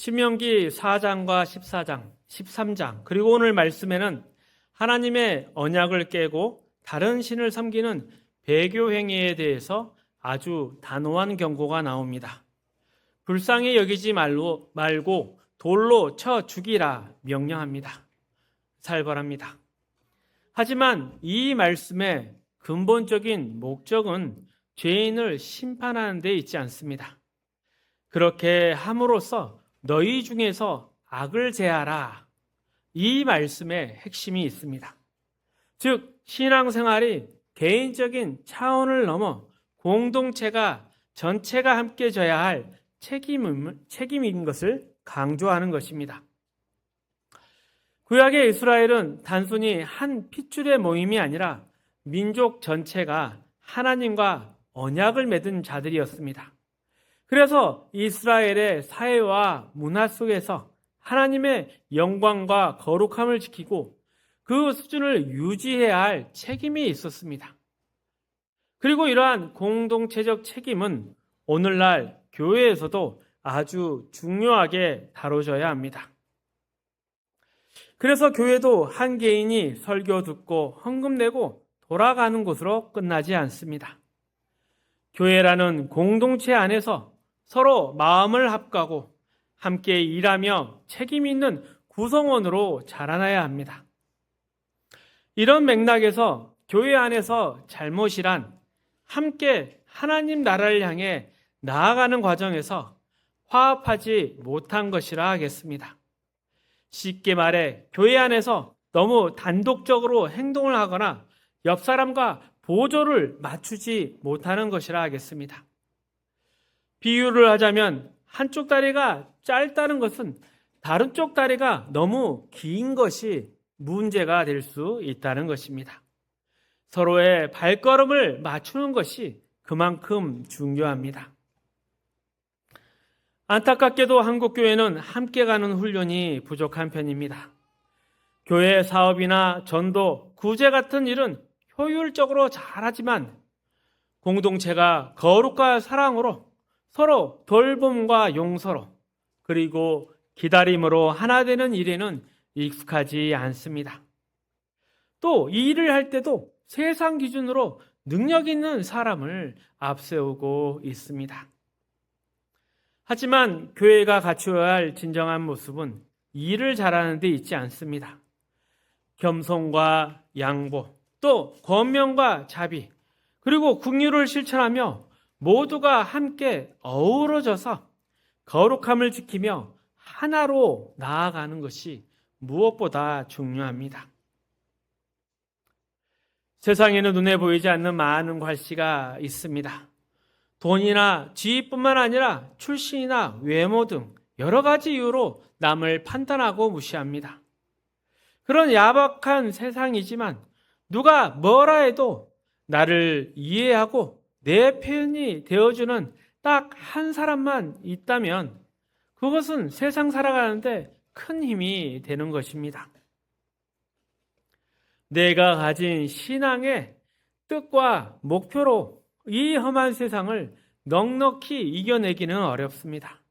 신명기 4장과 14장, 13장, 그리고 오늘 말씀에는 하나님의 언약을 깨고 다른 신을 섬기는 배교 행위에 대해서 아주 단호한 경고가 나옵니다. 불쌍히 여기지 말고 돌로 쳐 죽이라 명령합니다. 살벌합니다. 하지만 이 말씀의 근본적인 목적은 죄인을 심판하는 데 있지 않습니다. 그렇게 함으로써 너희 중에서 악을 제하라. 이 말씀의 핵심이 있습니다. 즉, 신앙생활이 개인적인 차원을 넘어 공동체가 전체가 함께 져야 할 책임인 것을 강조하는 것입니다. 구약의 이스라엘은 단순히 한 핏줄의 모임이 아니라 민족 전체가 하나님과 언약을 맺은 자들이었습니다. 그래서 이스라엘의 사회와 문화 속에서 하나님의 영광과 거룩함을 지키고 그 수준을 유지해야 할 책임이 있었습니다. 그리고 이러한 공동체적 책임은 오늘날 교회에서도 아주 중요하게 다뤄져야 합니다. 그래서 교회도 한 개인이 설교 듣고 헌금 내고 돌아가는 곳으로 끝나지 않습니다. 교회라는 공동체 안에서 서로 마음을 합하고 함께 일하며 책임 있는 구성원으로 자라나야 합니다. 이런 맥락에서 교회 안에서 잘못이란 함께 하나님 나라를 향해 나아가는 과정에서 화합하지 못한 것이라 하겠습니다. 쉽게 말해 교회 안에서 너무 단독적으로 행동을 하거나 옆 사람과 보조를 맞추지 못하는 것이라 하겠습니다. 비유를 하자면 한쪽 다리가 짧다는 것은 다른 쪽 다리가 너무 긴 것이 문제가 될 수 있다는 것입니다. 서로의 발걸음을 맞추는 것이 그만큼 중요합니다. 안타깝게도 한국교회는 함께 가는 훈련이 부족한 편입니다. 교회 사업이나 전도, 구제 같은 일은 효율적으로 잘하지만 공동체가 거룩과 사랑으로 서로 돌봄과 용서로 그리고 기다림으로 하나 되는 일에는 익숙하지 않습니다. 또 이 일을 할 때도 세상 기준으로 능력 있는 사람을 앞세우고 있습니다. 하지만 교회가 갖추어야 할 진정한 모습은 일을 잘하는 데 있지 않습니다. 겸손과 양보, 또 권면과 자비, 그리고 긍휼을 실천하며 모두가 함께 어우러져서 거룩함을 지키며 하나로 나아가는 것이 무엇보다 중요합니다. 세상에는 눈에 보이지 않는 많은 과시가 있습니다. 돈이나 지위뿐만 아니라 출신이나 외모 등 여러 가지 이유로 남을 판단하고 무시합니다. 그런 야박한 세상이지만 누가 뭐라 해도 나를 이해하고 내 편이 되어주는 딱 한 사람만 있다면 그것은 세상 살아가는데 큰 힘이 되는 것입니다. 내가 가진 신앙의 뜻과 목표로 이 험한 세상을 넉넉히 이겨내기는 어렵습니다.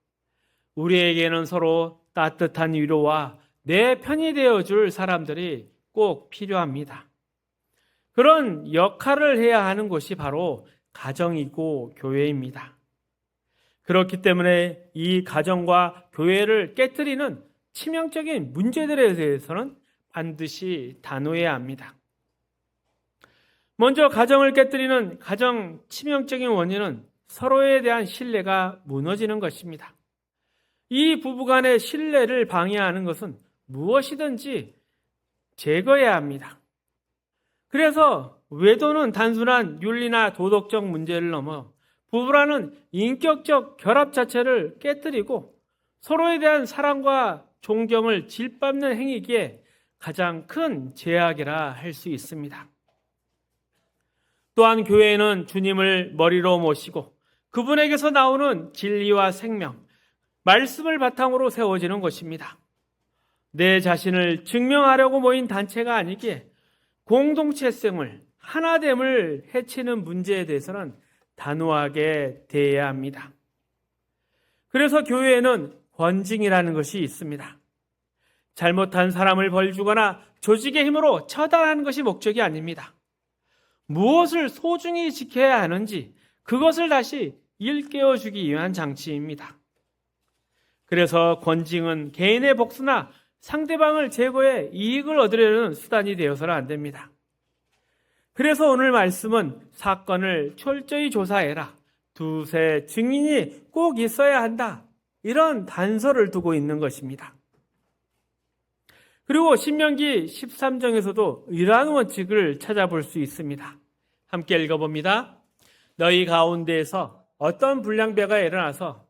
우리에게는 서로 따뜻한 위로와 내 편이 되어줄 사람들이 꼭 필요합니다. 그런 역할을 해야 하는 곳이 바로 가정이고 교회입니다. 그렇기 때문에 이 가정과 교회를 깨뜨리는 치명적인 문제들에 대해서는 반드시 단호해야 합니다. 먼저 가정을 깨뜨리는 가장 치명적인 원인은 서로에 대한 신뢰가 무너지는 것입니다. 이 부부간의 신뢰를 방해하는 것은 무엇이든지 제거해야 합니다. 그래서 외도는 단순한 윤리나 도덕적 문제를 넘어 부부라는 인격적 결합 자체를 깨뜨리고 서로에 대한 사랑과 존경을 짓밟는 행위기에 가장 큰 제약이라 할 수 있습니다. 또한 교회는 주님을 머리로 모시고 그분에게서 나오는 진리와 생명, 말씀을 바탕으로 세워지는 것입니다. 내 자신을 증명하려고 모인 단체가 아니기에 공동체성을, 하나됨을 해치는 문제에 대해서는 단호하게 대해야 합니다. 그래서 교회에는 권징이라는 것이 있습니다. 잘못한 사람을 벌주거나 조직의 힘으로 처단하는 것이 목적이 아닙니다. 무엇을 소중히 지켜야 하는지 그것을 다시 일깨워주기 위한 장치입니다. 그래서 권징은 개인의 복수나 상대방을 제거해 이익을 얻으려는 수단이 되어서는 안 됩니다. 그래서 오늘 말씀은 사건을 철저히 조사해라. 두세 증인이 꼭 있어야 한다. 이런 단서를 두고 있는 것입니다. 그리고 신명기 13장에서도 이러한 원칙을 찾아볼 수 있습니다. 함께 읽어봅니다. 너희 가운데에서 어떤 불량배가 일어나서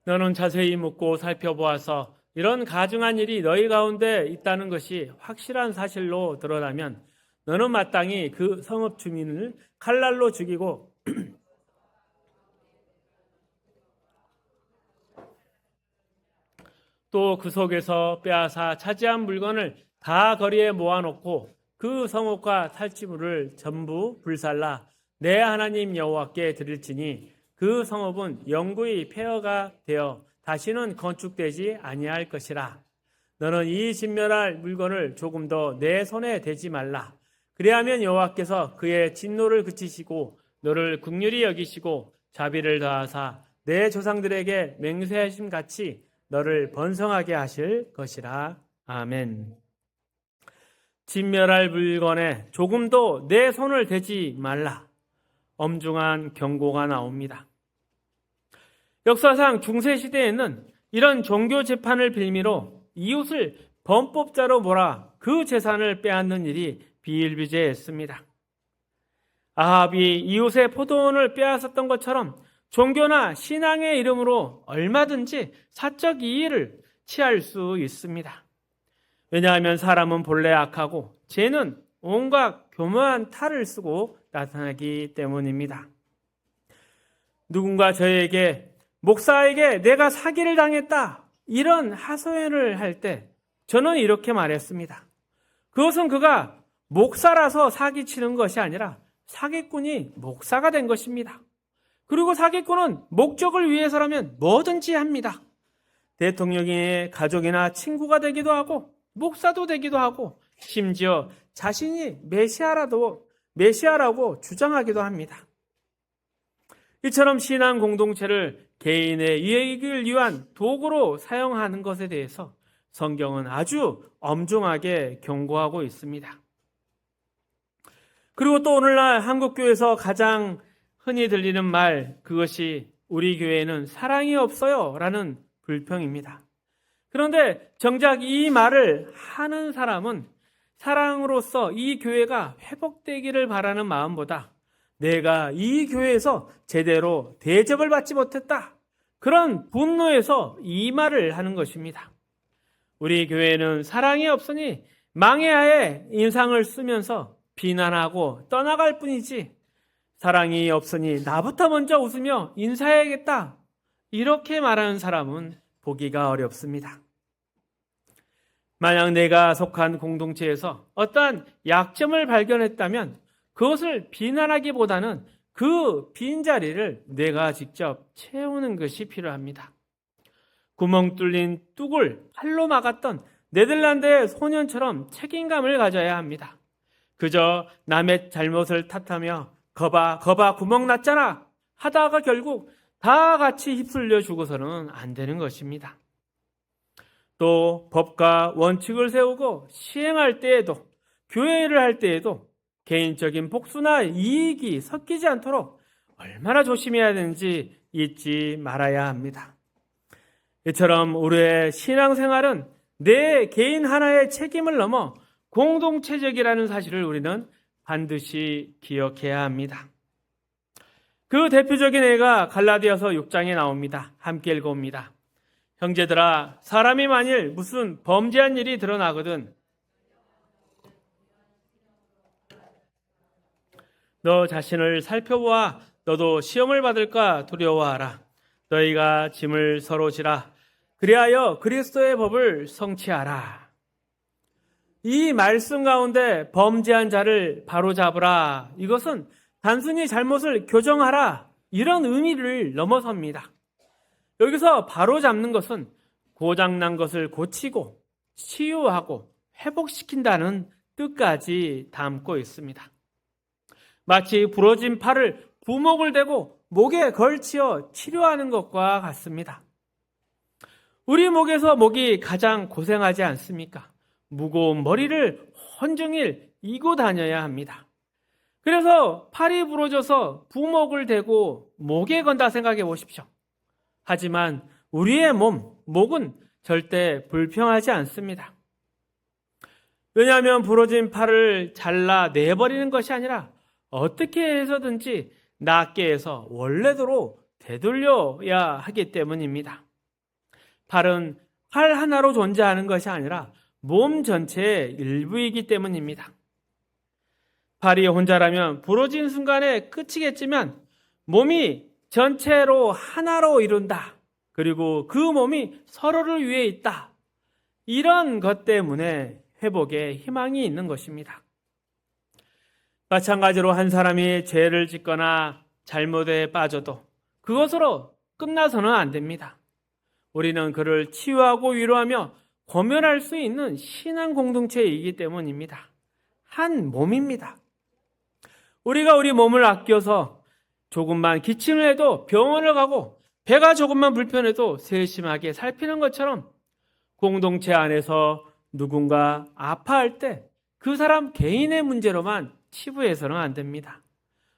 너는 자세히 묻고 살펴보아서 이런 가증한 일이 너희 가운데 있다는 것이 확실한 사실로 드러나면 너는 마땅히 그 성읍 주민을 칼날로 죽이고 또 그 속에서 빼앗아 차지한 물건을 다 거리에 모아놓고 그 성읍과 탈취물을 전부 불살라 내 하나님 여호와께 드릴지니 그 성읍은 영구히 폐허가 되어 다시는 건축되지 아니할 것이라. 너는 이 진멸할 물건을 조금 더 내 손에 대지 말라. 그리하면 여호와께서 그의 진노를 그치시고 너를 긍휼히 여기시고 자비를 더하사 내 조상들에게 맹세하심 같이 너를 번성하게 하실 것이라. 아멘. 진멸할 물건에 조금도 내 손을 대지 말라. 엄중한 경고가 나옵니다. 역사상 중세시대에는 이런 종교 재판을 빌미로 이웃을 범법자로 몰아 그 재산을 빼앗는 일이 비일비재했습니다. 아합이 이웃의 포도원을 빼앗았던 것처럼 종교나 신앙의 이름으로 얼마든지 사적 이익을 취할 수 있습니다. 왜냐하면 사람은 본래 악하고 죄는 온갖 교묘한 탈을 쓰고 나타나기 때문입니다. 누군가 저에게 목사에게 내가 사기를 당했다 이런 하소연을 할 때 저는 이렇게 말했습니다. 그것은 그가 목사라서 사기치는 것이 아니라 사기꾼이 목사가 된 것입니다. 그리고 사기꾼은 목적을 위해서라면 뭐든지 합니다. 대통령의 가족이나 친구가 되기도 하고 목사도 되기도 하고 심지어 자신이 메시아라고 주장하기도 합니다. 이처럼 신앙 공동체를 개인의 이익을 위한 도구로 사용하는 것에 대해서 성경은 아주 엄중하게 경고하고 있습니다. 그리고 또 오늘날 한국교회에서 가장 흔히 들리는 말, 그것이 우리 교회에는 사랑이 없어요 라는 불평입니다. 그런데 정작 이 말을 하는 사람은 사랑으로서 이 교회가 회복되기를 바라는 마음보다 내가 이 교회에서 제대로 대접을 받지 못했다, 그런 분노에서 이 말을 하는 것입니다. 우리 교회는 사랑이 없으니 망해야에 인상을 쓰면서 비난하고 떠나갈 뿐이지 사랑이 없으니 나부터 먼저 웃으며 인사해야겠다, 이렇게 말하는 사람은 보기가 어렵습니다. 만약 내가 속한 공동체에서 어떠한 약점을 발견했다면 그것을 비난하기보다는 그 빈자리를 내가 직접 채우는 것이 필요합니다. 구멍 뚫린 뚝을 칼로 막았던 네덜란드의 소년처럼 책임감을 가져야 합니다. 그저 남의 잘못을 탓하며 거봐 구멍 났잖아 하다가 결국 다 같이 휩쓸려 죽어서는 안 되는 것입니다. 또 법과 원칙을 세우고 시행할 때에도, 교회를 할 때에도 개인적인 복수나 이익이 섞이지 않도록 얼마나 조심해야 되는지 잊지 말아야 합니다. 이처럼 우리의 신앙생활은 내 개인 하나의 책임을 넘어 공동체적이라는 사실을 우리는 반드시 기억해야 합니다. 그 대표적인 예가 갈라디아서 6장에 나옵니다. 함께 읽어봅니다. 형제들아, 사람이 만일 무슨 범죄한 일이 드러나거든 너 자신을 살펴보아 너도 시험을 받을까 두려워하라. 너희가 짐을 서로 지라. 그리하여 그리스도의 법을 성취하라. 이 말씀 가운데 범죄한 자를 바로잡으라. 이것은 단순히 잘못을 교정하라. 이런 의미를 넘어섭니다. 여기서 바로잡는 것은 고장난 것을 고치고 치유하고 회복시킨다는 뜻까지 담고 있습니다. 마치 부러진 팔을 부목을 대고 목에 걸치어 치료하는 것과 같습니다. 우리 목에서 목이 가장 고생하지 않습니까? 무거운 머리를 온종일 이고 다녀야 합니다. 그래서 팔이 부러져서 부목을 대고 목에 건다 생각해 보십시오. 하지만 우리의 목은 절대 불평하지 않습니다. 왜냐하면 부러진 팔을 잘라 내버리는 것이 아니라 어떻게 해서든지 낫게 해서 원래대로 되돌려야 하기 때문입니다. 팔은 팔 하나로 존재하는 것이 아니라 몸 전체의 일부이기 때문입니다. 팔이 혼자라면 부러진 순간에 끝이겠지만 몸이 전체로 하나로 이룬다. 그리고 그 몸이 서로를 위해 있다. 이런 것 때문에 회복에 희망이 있는 것입니다. 마찬가지로 한 사람이 죄를 짓거나 잘못에 빠져도 그것으로 끝나서는 안 됩니다. 우리는 그를 치유하고 위로하며 권면할 수 있는 신앙 공동체이기 때문입니다. 한 몸입니다. 우리가 우리 몸을 아껴서 조금만 기침을 해도 병원을 가고 배가 조금만 불편해도 세심하게 살피는 것처럼 공동체 안에서 누군가 아파할 때 그 사람 개인의 문제로만 치부해서는 안 됩니다.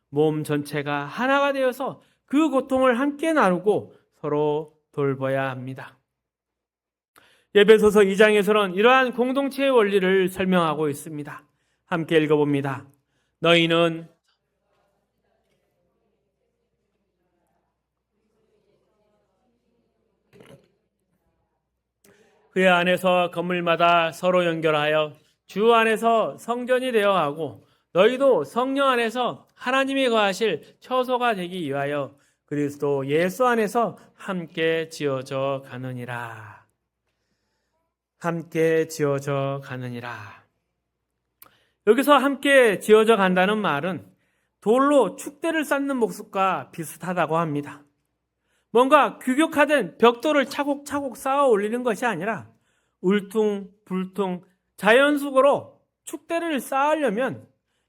몸 전체가 하나가 되어서 그 고통을 함께 나누고 서로 돌봐야 합니다. 에베소서 2장에서는 이러한 공동체의 원리를 설명하고 있습니다. 함께 읽어봅니다. 너희는 그 안에서 건물마다 서로 연결하여 주 안에서 성전이 되어 가고 너희도 성령 안에서 하나님이 거하실 처소가 되기 위하여 그리스도 예수 안에서 함께 지어져 가느니라. 함께 지어져 가느니라. 여기서 함께 지어져 간다는 말은 돌로 축대를 쌓는 모습과 비슷하다고 합니다. 뭔가 규격화된 벽돌을 차곡차곡 쌓아 올리는 것이 아니라 울퉁불퉁 자연숙으로 축대를 쌓으려면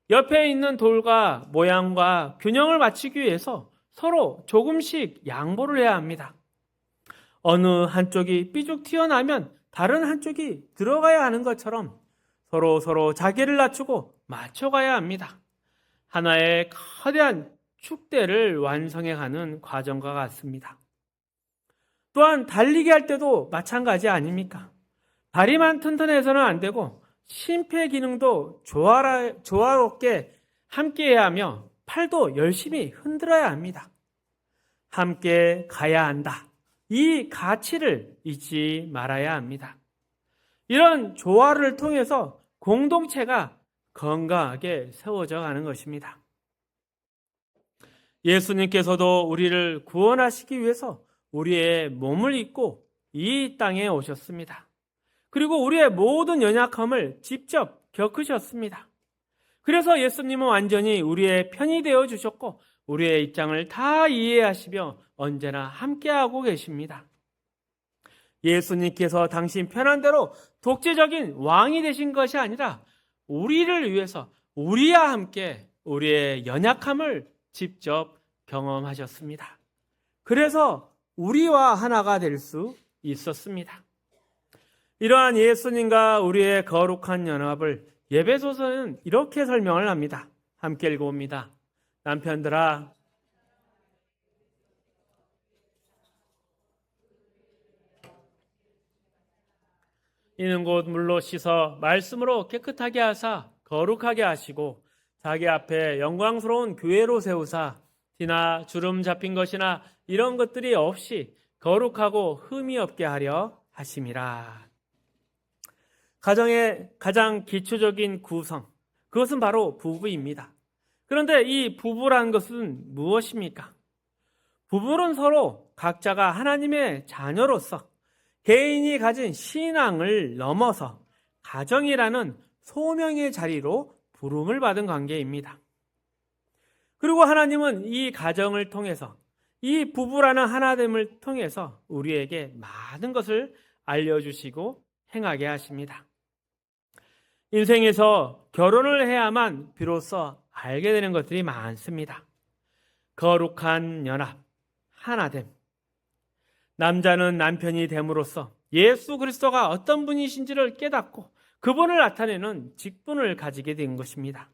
옆에 있는 돌과 모양과 균형을 맞추기 위해서 서로 조금씩 양보를 해야 합니다. 어느 한쪽이 삐죽 튀어나면 다른 한쪽이 들어가야 하는 것처럼 서로 자기를 낮추고 맞춰가야 합니다. 하나의 거대한 축대를 완성해가는 과정과 같습니다. 또한 달리기 할 때도 마찬가지 아닙니까? 다리만 튼튼해서는 안 되고 심폐 기능도 조화롭게 함께해야 하며 팔도 열심히 흔들어야 합니다. 함께 가야 한다. 이 가치를 잊지 말아야 합니다. 이런 조화를 통해서 공동체가 건강하게 세워져 가는 것입니다. 예수님께서도 우리를 구원하시기 위해서 우리의 몸을 입고 이 땅에 오셨습니다. 그리고 우리의 모든 연약함을 직접 겪으셨습니다. 그래서 예수님은 완전히 우리의 편이 되어 주셨고 우리의 입장을 다 이해하시며 언제나 함께하고 계십니다. 예수님께서 당신 편한 대로 독재적인 왕이 되신 것이 아니라 우리를 위해서 우리와 함께 우리의 연약함을 직접 경험하셨습니다. 그래서 우리와 하나가 될 수 있었습니다. 이러한 예수님과 우리의 거룩한 연합을 에베소서는 이렇게 설명을 합니다. 함께 읽어봅니다. 남편들아, 이는 곧 물로 씻어 말씀으로 깨끗하게 하사 거룩하게 하시고 자기 앞에 영광스러운 교회로 세우사 티나 주름 잡힌 것이나 이런 것들이 없이 거룩하고 흠이 없게 하려 하심이라. 가정의 가장 기초적인 구성, 그것은 바로 부부입니다. 그런데 이 부부란 것은 무엇입니까? 부부는 서로 각자가 하나님의 자녀로서 개인이 가진 신앙을 넘어서 가정이라는 소명의 자리로 부름을 받은 관계입니다. 그리고 하나님은 이 가정을 통해서, 이 부부라는 하나됨을 통해서 우리에게 많은 것을 알려주시고 행하게 하십니다. 인생에서 결혼을 해야만 비로소 알게 되는 것들이 많습니다. 거룩한 연합, 하나됨. 남자는 남편이 됨으로써 예수 그리스도가 어떤 분이신지를 깨닫고 그분을 나타내는 직분을 가지게 된 것입니다.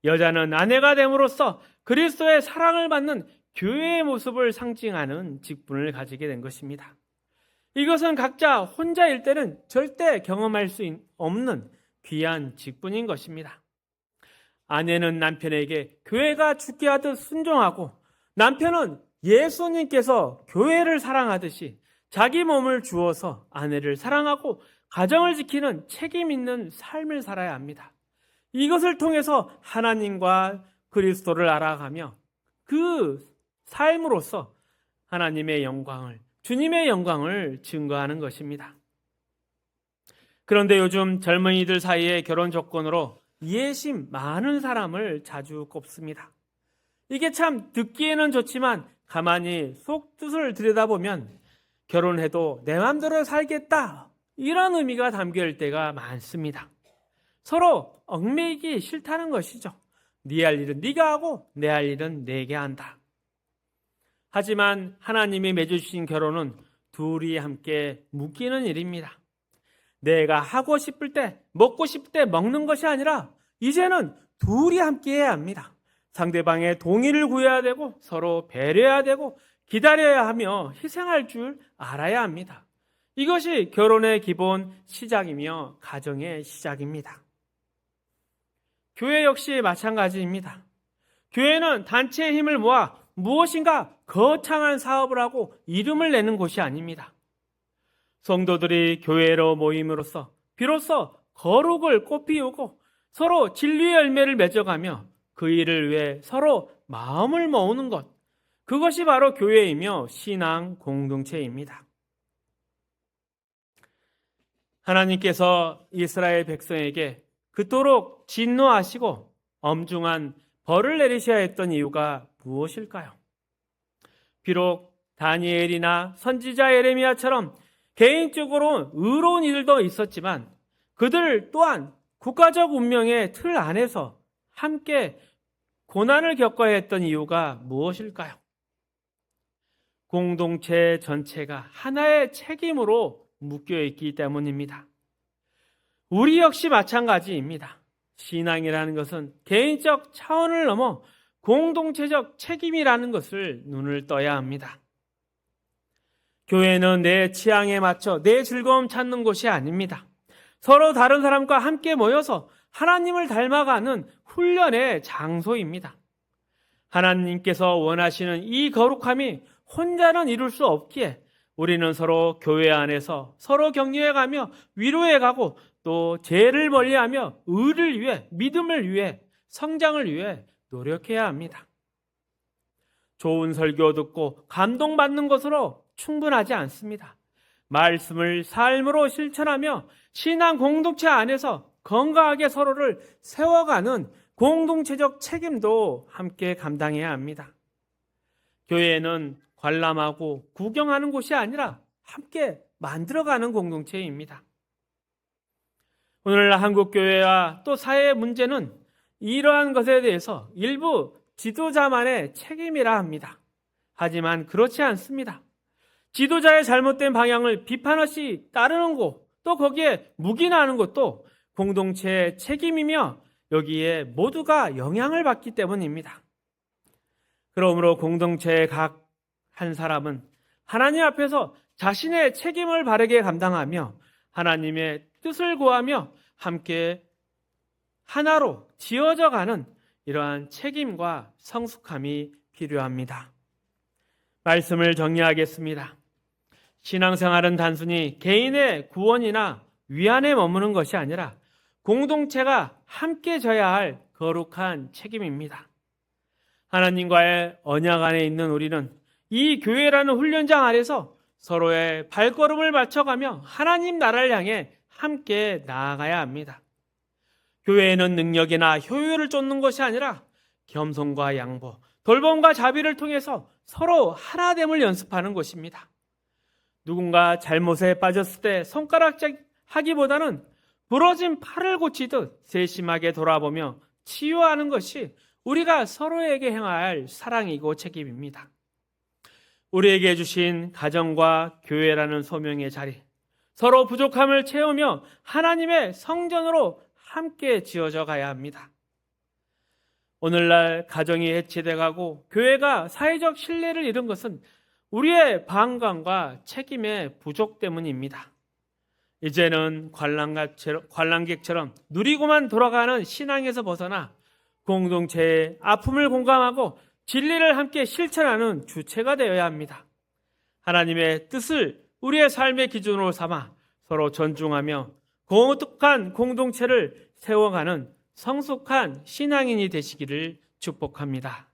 여자는 아내가 됨으로써 그리스도의 사랑을 받는 교회의 모습을 상징하는 직분을 가지게 된 것입니다. 이것은 각자 혼자일 때는 절대 경험할 수 없는 귀한 직분인 것입니다. 아내는 남편에게 교회가 주께 하듯 순종하고, 남편은 예수님께서 교회를 사랑하듯이 자기 몸을 주어서 아내를 사랑하고 가정을 지키는 책임 있는 삶을 살아야 합니다. 이것을 통해서 하나님과 그리스도를 알아가며 그 삶으로써 하나님의 영광을, 주님의 영광을 증거하는 것입니다. 그런데 요즘 젊은이들 사이에 결혼 조건으로 이해심 많은 사람을 자주 꼽습니다. 이게 참 듣기에는 좋지만 가만히 속뜻을 들여다보면 결혼해도 내 마음대로 살겠다, 이런 의미가 담길 때가 많습니다. 서로 얽매이기 싫다는 것이죠. 네 할 일은 네가 하고 내 할 일은 내가 한다. 하지만 하나님이 맺어주신 결혼은 둘이 함께 묶이는 일입니다. 내가 하고 싶을 때, 먹고 싶을 때 먹는 것이 아니라 이제는 둘이 함께 해야 합니다. 상대방의 동의를 구해야 되고 서로 배려해야 되고 기다려야 하며 희생할 줄 알아야 합니다. 이것이 결혼의 기본 시작이며 가정의 시작입니다. 교회 역시 마찬가지입니다. 교회는 단체의 힘을 모아 무엇인가 거창한 사업을 하고 이름을 내는 곳이 아닙니다. 성도들이 교회로 모임으로써 비로소 거룩을 꽃피우고 서로 진리의 열매를 맺어가며 그 일을 위해 서로 마음을 모으는 것, 그것이 바로 교회이며 신앙 공동체입니다. 하나님께서 이스라엘 백성에게 그토록 진노하시고 엄중한 벌을 내리셔야 했던 이유가 무엇일까요? 비록 다니엘이나 선지자 예레미야처럼 개인적으로 의로운 이들도 있었지만 그들 또한 국가적 운명의 틀 안에서 함께 고난을 겪어야 했던 이유가 무엇일까요? 공동체 전체가 하나의 책임으로 묶여있기 때문입니다. 우리 역시 마찬가지입니다. 신앙이라는 것은 개인적 차원을 넘어 공동체적 책임이라는 것을 눈을 떠야 합니다. 교회는 내 취향에 맞춰 내 즐거움 찾는 곳이 아닙니다. 서로 다른 사람과 함께 모여서 하나님을 닮아가는 훈련의 장소입니다. 하나님께서 원하시는 이 거룩함이 혼자는 이룰 수 없기에 우리는 서로 교회 안에서 서로 격려해가며 위로해가고 또 죄를 멀리하며 의를 위해, 믿음을 위해, 성장을 위해 노력해야 합니다. 좋은 설교 듣고 감동받는 것으로 충분하지 않습니다. 말씀을 삶으로 실천하며 신앙 공동체 안에서 건강하게 서로를 세워가는 공동체적 책임도 함께 감당해야 합니다. 교회는 관람하고 구경하는 곳이 아니라 함께 만들어가는 공동체입니다. 오늘날 한국교회와 또 사회의 문제는 이러한 것에 대해서 일부 지도자만의 책임이라 합니다. 하지만 그렇지 않습니다. 지도자의 잘못된 방향을 비판 없이 따르는 곳, 또 거기에 묵인하는 것도 공동체의 책임이며 여기에 모두가 영향을 받기 때문입니다. 그러므로 공동체의 각 한 사람은 하나님 앞에서 자신의 책임을 바르게 감당하며 하나님의 뜻을 구하며 함께 하나로 지어져 가는 이러한 책임과 성숙함이 필요합니다. 말씀을 정리하겠습니다. 신앙생활은 단순히 개인의 구원이나 위안에 머무는 것이 아니라 공동체가 함께 져야 할 거룩한 책임입니다. 하나님과의 언약 안에 있는 우리는 이 교회라는 훈련장 아래서 서로의 발걸음을 맞춰가며 하나님 나라를 향해 함께 나아가야 합니다. 교회에는 능력이나 효율을 쫓는 것이 아니라 겸손과 양보, 돌봄과 자비를 통해서 서로 하나됨을 연습하는 것입니다. 누군가 잘못에 빠졌을 때 손가락질 하기보다는 부러진 팔을 고치듯 세심하게 돌아보며 치유하는 것이 우리가 서로에게 행할 사랑이고 책임입니다. 우리에게 주신 가정과 교회라는 소명의 자리, 서로 부족함을 채우며 하나님의 성전으로 함께 지어져 가야 합니다. 오늘날 가정이 해체돼가고 교회가 사회적 신뢰를 잃은 것은 우리의 방관과 책임의 부족 때문입니다. 이제는 관람객처럼 누리고만 돌아가는 신앙에서 벗어나 공동체의 아픔을 공감하고 진리를 함께 실천하는 주체가 되어야 합니다. 하나님의 뜻을 우리의 삶의 기준으로 삼아 서로 존중하며 거룩한 공동체를 세워가는 성숙한 신앙인이 되시기를 축복합니다.